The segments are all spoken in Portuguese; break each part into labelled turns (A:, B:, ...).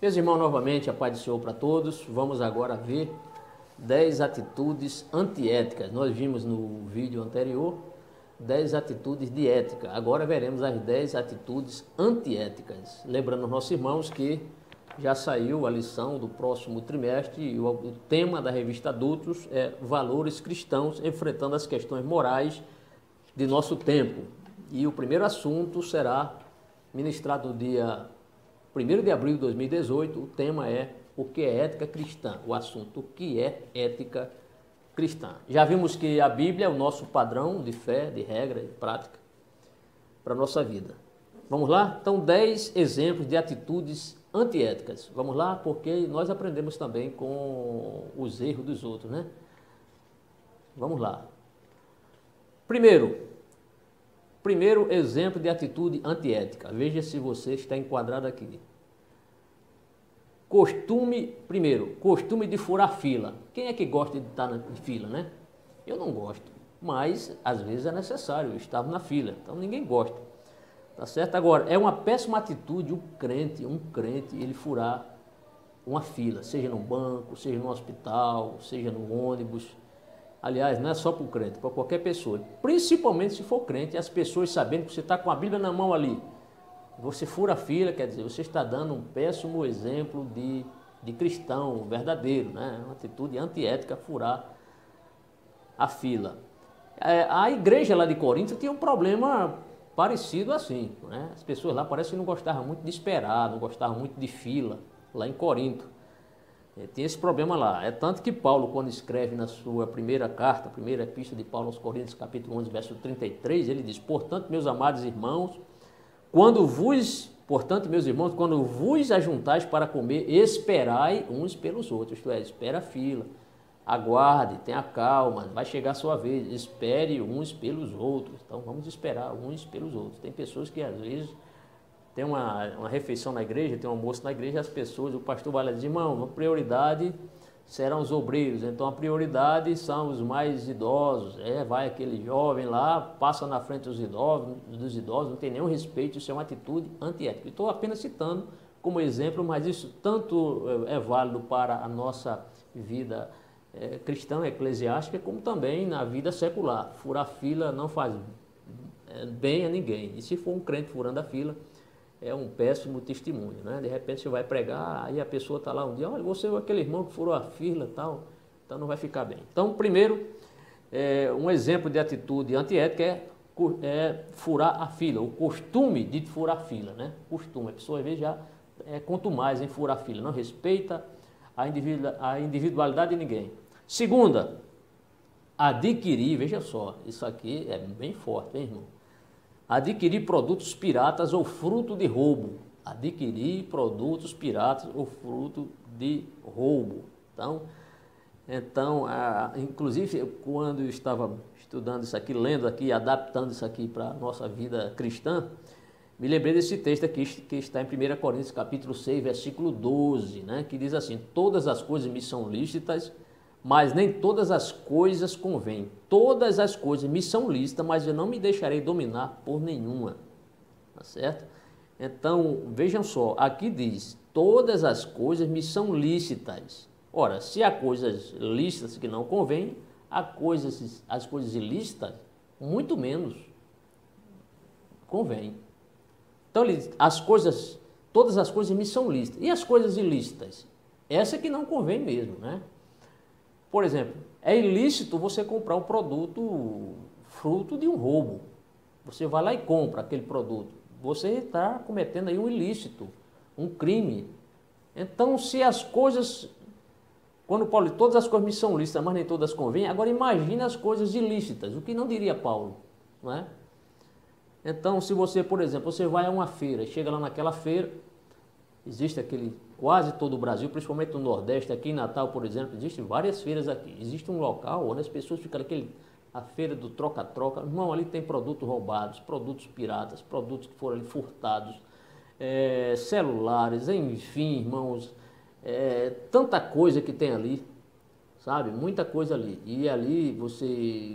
A: Meus irmãos, novamente, a paz do Senhor para todos. Vamos agora ver 10 atitudes antiéticas. Nós vimos no vídeo anterior 10 atitudes de ética. Agora veremos as 10 atitudes antiéticas. Lembrando aos nossos irmãos que já saiu a lição do próximo trimestre e o tema da revista Adultos é Valores Cristãos enfrentando as questões morais de nosso tempo. E o primeiro assunto será ministrado no dia 1º de abril de 2018, o tema é o que é ética cristã, o assunto o que é ética cristã. Já vimos que a Bíblia é o nosso padrão de fé, de regra, de prática para a nossa vida. Vamos lá? Então, 10 exemplos de atitudes antiéticas. Vamos lá? Porque nós aprendemos também com os erros dos outros, né? Vamos lá. Primeiro exemplo de atitude antiética. Veja se você está enquadrado aqui. Costume de furar fila. Quem é que gosta de estar na fila, né? Eu não gosto, mas às vezes é necessário, eu estava na fila, então ninguém gosta. Tá certo? Agora, é uma péssima atitude um crente, ele furar uma fila, seja no banco, seja no hospital, seja no ônibus. Aliás, não é só para o crente, para qualquer pessoa. Principalmente se for crente, as pessoas sabendo que você está com a Bíblia na mão ali. Você fura a fila, quer dizer, você está dando um péssimo exemplo de cristão verdadeiro, né? Uma atitude antiética furar a fila. A igreja lá de Corinto tinha um problema parecido assim, né? As pessoas lá parecem que não gostavam muito de esperar, não gostavam muito de fila, lá em Corinto. Tem esse problema lá. É tanto que Paulo, quando escreve na sua primeira carta, a primeira epístola de Paulo aos Coríntios, capítulo 11, verso 33, ele diz: Portanto, meus irmãos, quando vos ajuntais para comer, esperai uns pelos outros. Isto é, espera a fila, aguarde, tenha calma, vai chegar a sua vez, espere uns pelos outros. Então, vamos esperar uns pelos outros. Tem pessoas que, às vezes, tem uma refeição na igreja, tem um almoço na igreja, as pessoas, o pastor vai lá e diz: irmão, a prioridade serão os obreiros, então a prioridade são os mais idosos. Vai aquele jovem lá, passa na frente dos idosos, não tem nenhum respeito, isso é uma atitude antiética. Estou apenas citando como exemplo, mas isso tanto é válido para a nossa vida cristã, eclesiástica, como também na vida secular. Furar fila não faz bem a ninguém, e se for um crente furando a fila, é um péssimo testemunho, né? De repente você vai pregar, aí a pessoa está lá um dia: olha, você é aquele irmão que furou a fila e tal, então não vai ficar bem. Então, primeiro, um exemplo de atitude antiética é furar a fila, o costume de furar a fila, né? Costume, a pessoa às vezes já quanto mais em furar a fila, não respeita a individualidade de ninguém. Segunda, adquirir, veja só, isso aqui é bem forte, hein, irmão? Adquirir produtos piratas ou fruto de roubo. Adquirir produtos piratas ou fruto de roubo. Então, inclusive, quando eu estava estudando isso aqui, lendo aqui, adaptando isso aqui para a nossa vida cristã, me lembrei desse texto aqui que está em 1 Coríntios capítulo 6, versículo 12, né, que diz assim: todas as coisas me são lícitas, mas nem todas as coisas convêm. Todas as coisas me são lícitas, mas eu não me deixarei dominar por nenhuma. Tá certo? Então, vejam só, aqui diz: todas as coisas me são lícitas. Ora, se há coisas lícitas que não convêm, as coisas ilícitas, muito menos convém. Então, ele diz, todas as coisas me são lícitas. E as coisas ilícitas? Essa que não convém mesmo, né? Por exemplo, é ilícito você comprar um produto fruto de um roubo. Você vai lá e compra aquele produto. Você está cometendo aí um ilícito, um crime. Então, se as coisas... Quando Paulo diz, todas as coisas me são lícitas, mas nem todas convêm, agora imagine as coisas ilícitas. O que não diria Paulo, não é? Então, se você, por exemplo, você vai a uma feira, chega lá naquela feira, existe quase todo o Brasil, principalmente no Nordeste, aqui em Natal, por exemplo, existem várias feiras aqui. Existe um local onde as pessoas ficam a feira do troca-troca. Irmão, ali tem produtos roubados, produtos piratas, produtos que foram ali furtados, celulares, enfim, irmãos, tanta coisa que tem ali, sabe? Muita coisa ali. E ali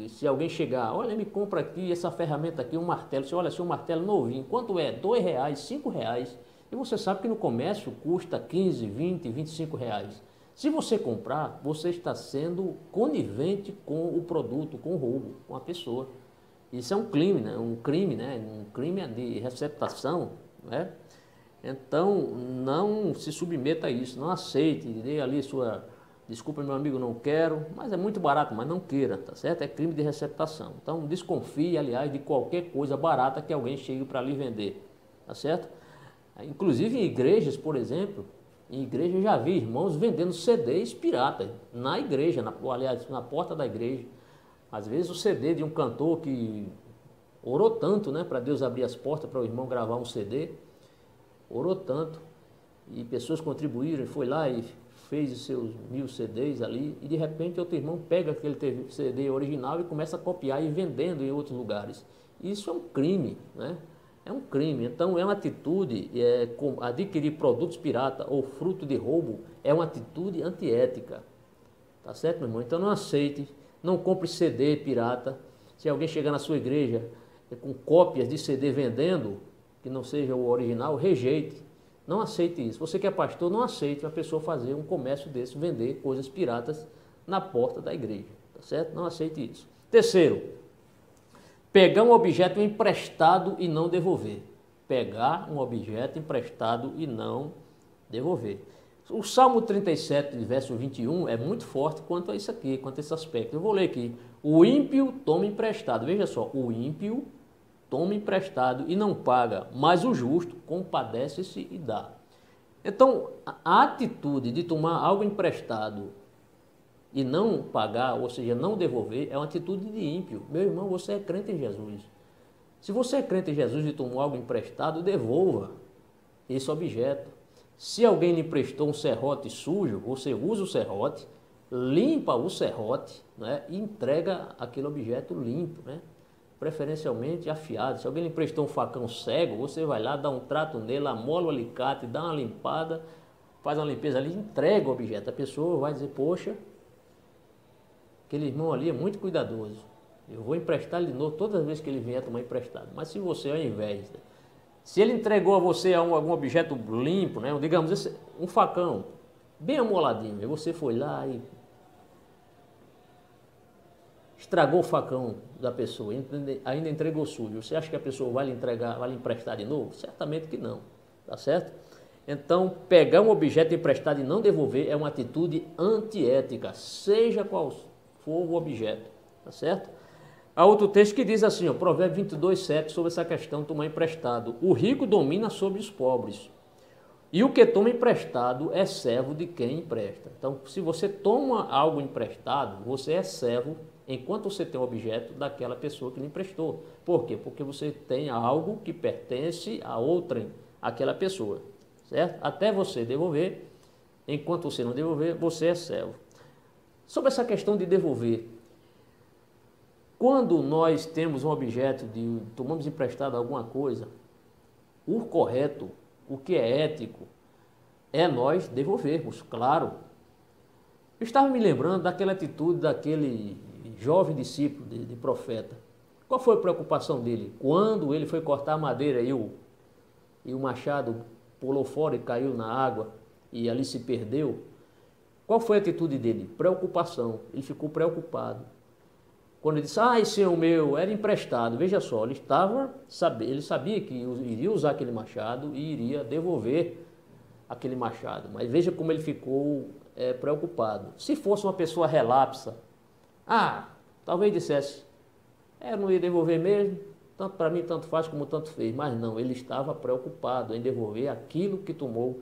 A: se alguém chegar, olha, me compra aqui essa ferramenta aqui, um martelo. Você olha assim, um martelo novinho, quanto é? R$2, R$5. E você sabe que no comércio custa 15, 20, 25 reais. Se você comprar, você está sendo conivente com o produto, com o roubo, com a pessoa. Isso é um crime, né? Um crime de receptação, né? Então, não se submeta a isso, não aceite, dê ali sua... Desculpa, meu amigo, não quero, mas é muito barato, mas não queira, tá certo? É crime de receptação. Então, desconfie, aliás, de qualquer coisa barata que alguém chegue para lhe vender, tá certo? Inclusive em igrejas, por exemplo, em igreja eu já vi irmãos vendendo CDs piratas na igreja, aliás, na porta da igreja. Às vezes o CD de um cantor que orou tanto, né, para Deus abrir as portas para o irmão gravar um CD, orou tanto, e pessoas contribuíram, foi lá e fez os seus 1000 CDs ali, e de repente outro irmão pega aquele CD original e começa a copiar e vendendo em outros lugares. Isso é um crime, né? É um crime. Então é uma atitude, adquirir produtos pirata ou fruto de roubo é uma atitude antiética. Tá certo, meu irmão? Então não aceite, não compre CD pirata. Se alguém chegar na sua igreja com cópias de CD vendendo, que não seja o original, rejeite. Não aceite isso. Você que é pastor, não aceite uma pessoa fazer um comércio desse, vender coisas piratas na porta da igreja. Tá certo? Não aceite isso. Terceiro, pegar um objeto emprestado e não devolver. Pegar um objeto emprestado e não devolver. O Salmo 37, verso 21, é muito forte quanto a isso aqui, quanto a esse aspecto. Eu vou ler aqui. O ímpio toma emprestado. Veja só, o ímpio toma emprestado e não paga, mas o justo compadece-se e dá. Então, a atitude de tomar algo emprestado e não pagar, ou seja, não devolver, é uma atitude de ímpio. Meu irmão, você é crente em Jesus. Se você é crente em Jesus e tomou algo emprestado, devolva esse objeto. Se alguém lhe emprestou um serrote sujo, você usa o serrote, limpa o serrote, né, e entrega aquele objeto limpo, né, preferencialmente afiado. Se alguém lhe emprestou um facão cego, você vai lá, dá um trato nele, amola o alicate, dá uma limpada, faz uma limpeza ali, entrega o objeto. A pessoa vai dizer, poxa, aquele irmão ali é muito cuidadoso, eu vou emprestar ele de novo todas as vezes que ele vier tomar emprestado. Mas se você, ao invés, se ele entregou a você algum objeto limpo, né, digamos, um facão bem amoladinho, e você foi lá e estragou o facão da pessoa, ainda entregou sujo, você acha que a pessoa vai lhe entregar, vai lhe emprestar de novo? Certamente que não, tá certo? Então, pegar um objeto emprestado e não devolver é uma atitude antiética, seja qual for o objeto, tá certo? Há outro texto que diz assim, ó, Provérbios 22, 7, sobre essa questão de tomar emprestado. O rico domina sobre os pobres, e o que toma emprestado é servo de quem empresta. Então, se você toma algo emprestado, você é servo enquanto você tem o objeto daquela pessoa que lhe emprestou. Por quê? Porque você tem algo que pertence a outrem, àquela pessoa, certo? Até você devolver, enquanto você não devolver, você é servo. Sobre essa questão de devolver, quando nós temos um objeto, tomamos emprestado alguma coisa, o correto, o que é ético, é nós devolvermos, claro. Eu estava me lembrando daquela atitude daquele jovem discípulo de profeta. Qual foi a preocupação dele? Quando ele foi cortar a madeira e o machado pulou fora e caiu na água e ali se perdeu, qual foi a atitude dele? Preocupação. Ele ficou preocupado. Quando ele disse, esse é o meu, era emprestado. Veja só, ele sabia que iria usar aquele machado e iria devolver aquele machado. Mas veja como ele ficou preocupado. Se fosse uma pessoa relapsa, talvez dissesse, eu não ia devolver mesmo, tanto para mim tanto faz como tanto fez. Mas não, ele estava preocupado em devolver aquilo que tomou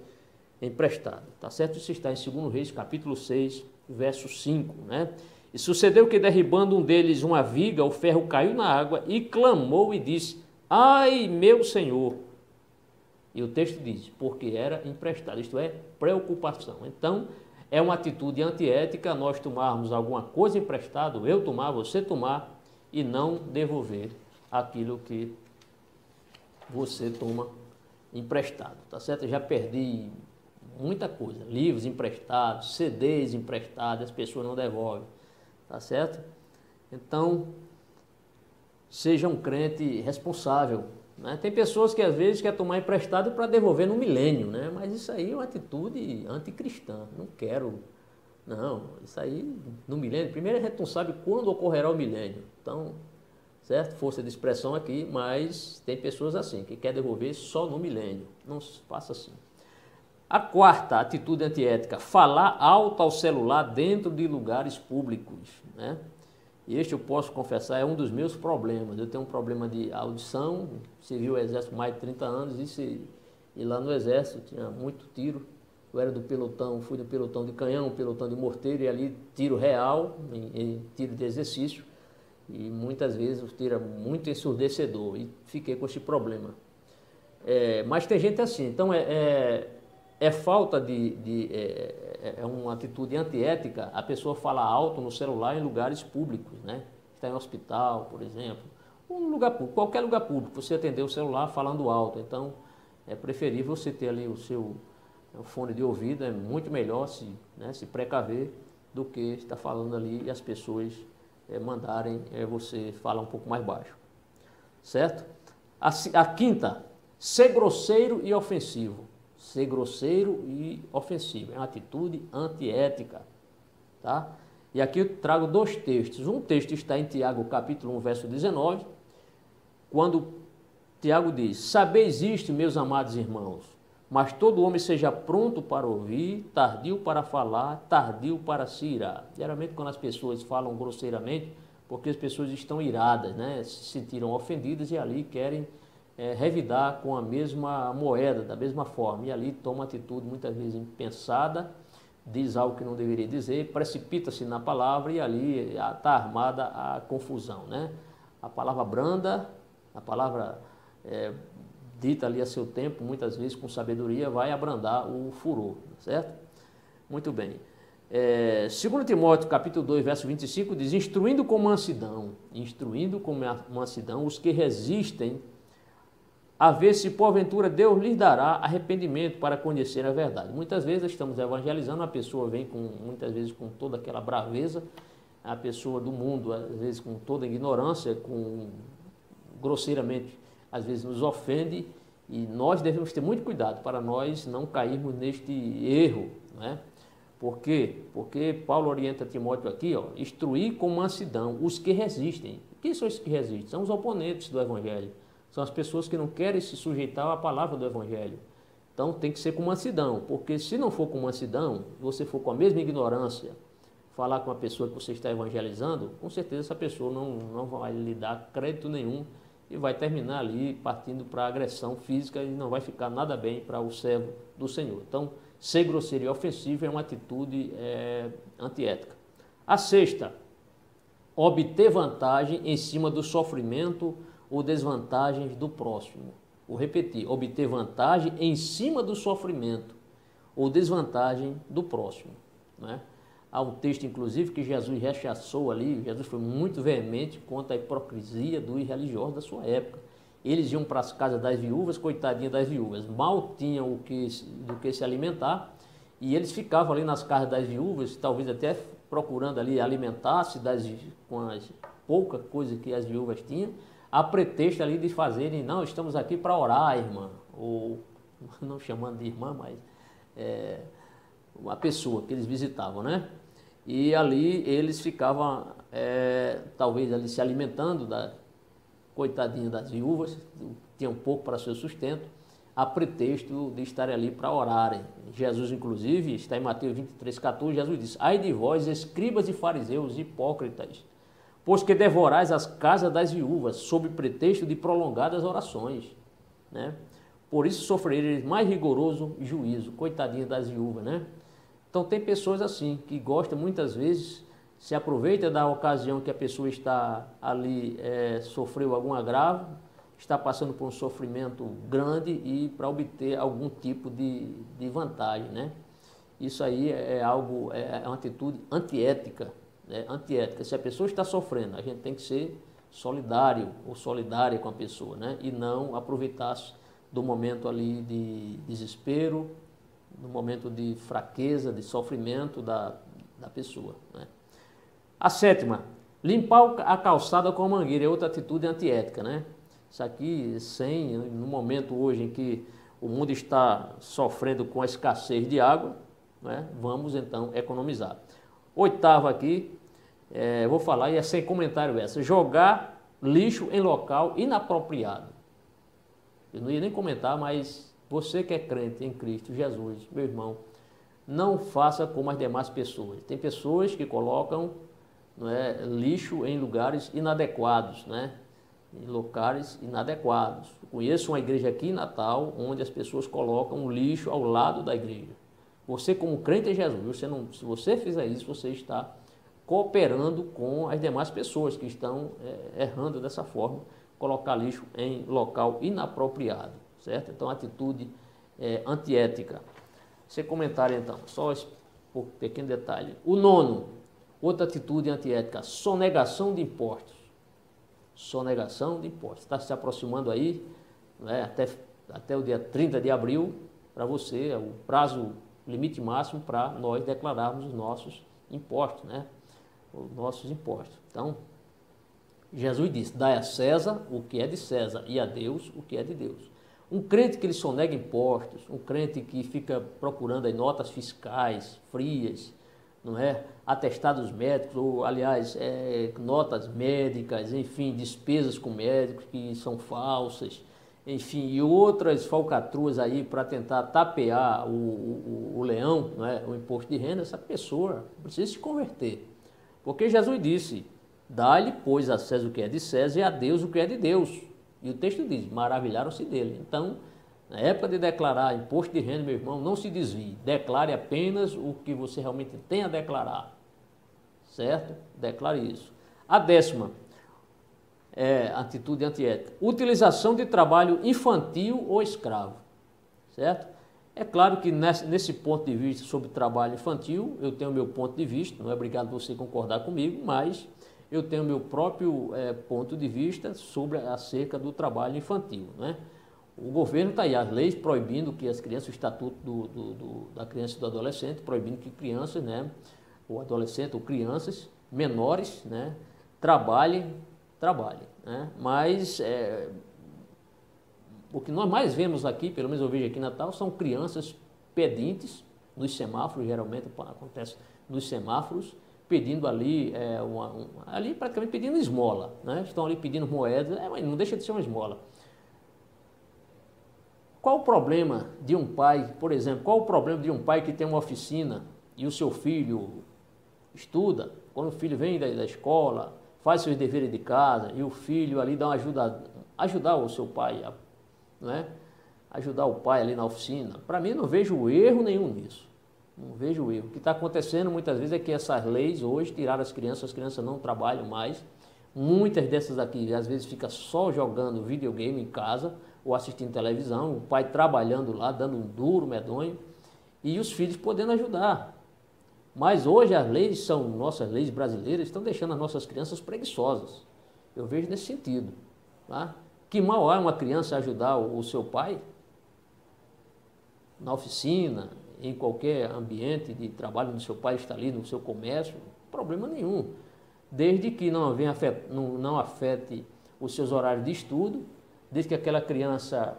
A: emprestado. Tá certo? Isso está em 2 Reis, capítulo 6, verso 5, né? E sucedeu que, derribando um deles uma viga, o ferro caiu na água e clamou e disse, ai, meu Senhor. E o texto diz, porque era emprestado, isto é, preocupação. Então, é uma atitude antiética nós tomarmos alguma coisa emprestado, eu tomar, você tomar, e não devolver aquilo que você toma emprestado, tá certo? Eu já perdi muita coisa, livros emprestados, CDs emprestados, as pessoas não devolvem. Tá certo? Então, seja um crente responsável, né? Tem pessoas que às vezes querem tomar emprestado para devolver no milênio, né? Mas isso aí é uma atitude anticristã. Não quero. Não, isso aí no milênio. Primeiro a gente não sabe quando ocorrerá o milênio. Então, certo? Força de expressão aqui, mas tem pessoas assim, que quer devolver só no milênio. Não faça assim. A quarta atitude antiética, falar alto ao celular dentro de lugares públicos, né? E este eu posso confessar, é um dos meus problemas. Eu tenho um problema de audição, servi o exército mais de 30 anos e lá no exército tinha muito tiro. Eu era do pelotão, fui do pelotão de canhão, pelotão de morteiro e ali tiro real, em tiro de exercício. E muitas vezes o tiro é muito ensurdecedor e fiquei com esse problema. Mas tem gente assim, então falta é uma atitude antiética a pessoa falar alto no celular em lugares públicos, né? Está em hospital, por exemplo, ou no lugar público, qualquer lugar público, você atender o celular falando alto. Então, é preferível você ter ali o seu fone de ouvido, é muito melhor se precaver do que estar falando ali e as pessoas mandarem você falar um pouco mais baixo, certo? A quinta, ser grosseiro e ofensivo. Ser grosseiro e ofensivo. É uma atitude antiética. Tá? E aqui eu trago dois textos. Um texto está em Tiago, capítulo 1, verso 19, quando Tiago diz: sabeis isto, meus amados irmãos, mas todo homem seja pronto para ouvir, tardio para falar, tardio para se irar. Geralmente quando as pessoas falam grosseiramente, porque as pessoas estão iradas, né? Se sentiram ofendidas e ali querem revidar com a mesma moeda, da mesma forma, e ali toma atitude muitas vezes impensada, diz algo que não deveria dizer, precipita-se na palavra e ali está armada a confusão, né? A palavra branda, a palavra dita ali a seu tempo, muitas vezes com sabedoria, vai abrandar o furor, certo? Muito bem. 2 Timóteo, capítulo 2, verso 25, diz: instruindo com mansidão os que resistem, a ver se porventura Deus lhes dará arrependimento para conhecer a verdade. Muitas vezes estamos evangelizando, a pessoa vem muitas vezes com toda aquela braveza, a pessoa do mundo, às vezes com toda ignorância, grosseiramente, às vezes nos ofende, e nós devemos ter muito cuidado para nós não cairmos neste erro, né? Por quê? Porque Paulo orienta Timóteo aqui, instruir com mansidão os que resistem. Quem são os que resistem? São os oponentes do evangelho. São as pessoas que não querem se sujeitar à palavra do evangelho. Então tem que ser com mansidão, porque se não for com mansidão, você for com a mesma ignorância, falar com a pessoa que você está evangelizando, com certeza essa pessoa não vai lhe dar crédito nenhum e vai terminar ali partindo para agressão física e não vai ficar nada bem para o servo do Senhor. Então, ser grosseiro e ofensivo é uma atitude antiética. A sexta, obter vantagem em cima do sofrimento ou desvantagens do próximo. Vou repetir, obter vantagem em cima do sofrimento ou desvantagem do próximo, né? Há um texto, inclusive, que Jesus rechaçou ali. Jesus foi muito veemente contra a hipocrisia dos religiosos da sua época. Eles iam para as casas das viúvas, coitadinhas das viúvas, mal tinham do que se alimentar, e eles ficavam ali nas casas das viúvas, talvez até procurando ali alimentar-se com as pouca coisa que as viúvas tinham, a pretexto ali de fazerem: não, estamos aqui para orar, irmã, ou não chamando de irmã, mas uma pessoa que eles visitavam, né? E ali eles ficavam, talvez ali se alimentando coitadinha das viúvas, tinham pouco para seu sustento, a pretexto de estarem ali para orarem. Jesus, inclusive, está em Mateus 23,14, Jesus diz: ai de vós, escribas e fariseus hipócritas, pois que devorais as casas das viúvas, sob pretexto de prolongadas orações, né? Por isso sofrereis mais rigoroso juízo. Coitadinha das viúvas, né? Então tem pessoas assim, que gostam muitas vezes, se aproveita da ocasião que a pessoa está ali, sofreu algum agravo, está passando por um sofrimento grande e para obter algum tipo de vantagem, né? Isso aí é uma atitude antiética, né? Antiética. Se a pessoa está sofrendo, a gente tem que ser solidário ou solidária com a pessoa, né? E não aproveitar-se do momento ali de desespero, no momento de fraqueza, de sofrimento da pessoa, né? A sétima, limpar a calçada com a mangueira, é outra atitude antiética, né? Isso aqui, sem, no momento hoje em que o mundo está sofrendo com a escassez de água, né, vamos então economizar. Oitavo aqui, vou falar, e é sem comentário essa, jogar lixo em local inapropriado. Eu não ia nem comentar, mas você que é crente em Cristo Jesus, meu irmão, não faça como as demais pessoas. Tem pessoas que colocam, não é, lixo em lugares inadequados, né? Em locais inadequados. Eu conheço uma igreja aqui em Natal, onde as pessoas colocam lixo ao lado da igreja. Você, como crente em Jesus, se você fizer isso, você está cooperando com as demais pessoas que estão errando dessa forma, colocar lixo em local inapropriado, certo? Então, atitude antiética. Sem comentário, então, só por pequeno detalhe. O nono, outra atitude antiética, sonegação de impostos. Sonegação de impostos. Está se aproximando aí, né, até o dia 30 de abril, para você, é o prazo limite máximo para nós declararmos os nossos impostos, né? Os nossos impostos. Então, Jesus disse, dai a César o que é de César e a Deus o que é de Deus. Um crente que ele sonega impostos, um crente que fica procurando aí notas fiscais frias, não é? Atestados médicos, ou aliás, notas médicas, enfim, despesas com médicos que são falsas, enfim, e outras falcatruas aí para tentar tapear o leão, não é? O imposto de renda, essa pessoa precisa se converter. Porque Jesus disse, dá-lhe, pois, a César o que é de César e a Deus o que é de Deus. E o texto diz, maravilharam-se dele. Então, na época de declarar imposto de renda, meu irmão, não se desvie. Declare apenas o que você realmente tem a declarar. Certo? Declare isso. A décima atitude antiética. Utilização de trabalho infantil ou escravo. Certo? É claro que nesse ponto de vista sobre trabalho infantil, eu tenho meu ponto de vista, não é obrigado você concordar comigo, mas eu tenho meu próprio ponto de vista acerca do trabalho infantil, né? O governo está aí, as leis proibindo que as crianças, o estatuto da criança e do adolescente, proibindo que crianças, né, ou adolescentes ou crianças menores, né, trabalhem, né? Mas o que nós mais vemos aqui, pelo menos eu vejo aqui em Natal, são crianças pedintes nos semáforos, geralmente acontece nos semáforos, pedindo ali, ali praticamente pedindo esmola, né? Estão ali pedindo moedas, mas não deixa de ser uma esmola. Qual o problema de um pai, por exemplo, qual o problema de um pai que tem uma oficina e o seu filho estuda, quando o filho vem da escola, faz seus deveres de casa e o filho ali dá uma ajudar o seu pai, não é? Ajudar o pai ali na oficina. Para mim, não vejo erro nenhum nisso. Não vejo erro. O que está acontecendo muitas vezes é que essas leis hoje tiraram as crianças não trabalham mais. Muitas dessas aqui, às vezes, fica só jogando videogame em casa ou assistindo televisão, o pai trabalhando lá, dando um duro, medonho, e os filhos podendo ajudar. Mas hoje as leis nossas leis brasileiras, estão deixando as nossas crianças preguiçosas. Eu vejo nesse sentido. Tá? Que mal há uma criança ajudar o seu pai na oficina, em qualquer ambiente de trabalho onde seu pai está ali, no seu comércio, problema nenhum. Desde que não afete os seus horários de estudo, desde que aquela criança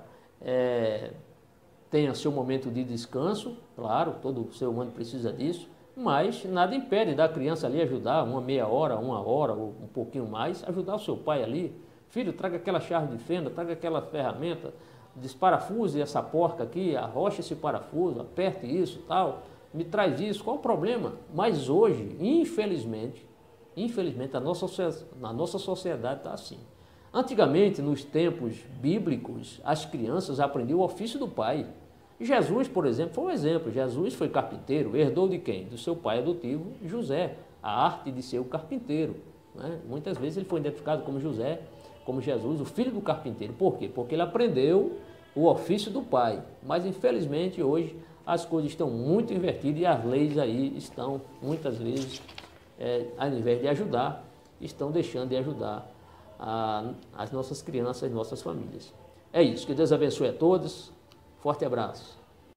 A: tenha seu momento de descanso, claro, todo ser humano precisa disso, mas nada impede da criança ali ajudar uma meia hora, uma hora ou um pouquinho mais, ajudar o seu pai ali. Filho, traga aquela chave de fenda, traga aquela ferramenta, desparafuse essa porca aqui, arrocha esse parafuso, aperte isso, tal, me traz isso, qual o problema? Mas hoje, infelizmente, a nossa sociedade está assim. Antigamente, nos tempos bíblicos, as crianças aprendiam o ofício do pai. Jesus, por exemplo, foi um exemplo. Jesus foi carpinteiro, herdou de quem? Do seu pai adotivo, José, a arte de ser o carpinteiro, né? Muitas vezes ele foi identificado como José, como Jesus, o filho do carpinteiro. Por quê? Porque ele aprendeu o ofício do pai. Mas, infelizmente, hoje as coisas estão muito invertidas e as leis aí estão, muitas vezes, ao invés de ajudar, estão deixando de ajudar as nossas crianças, as nossas famílias. É isso. Que Deus abençoe a todos. Forte abraço.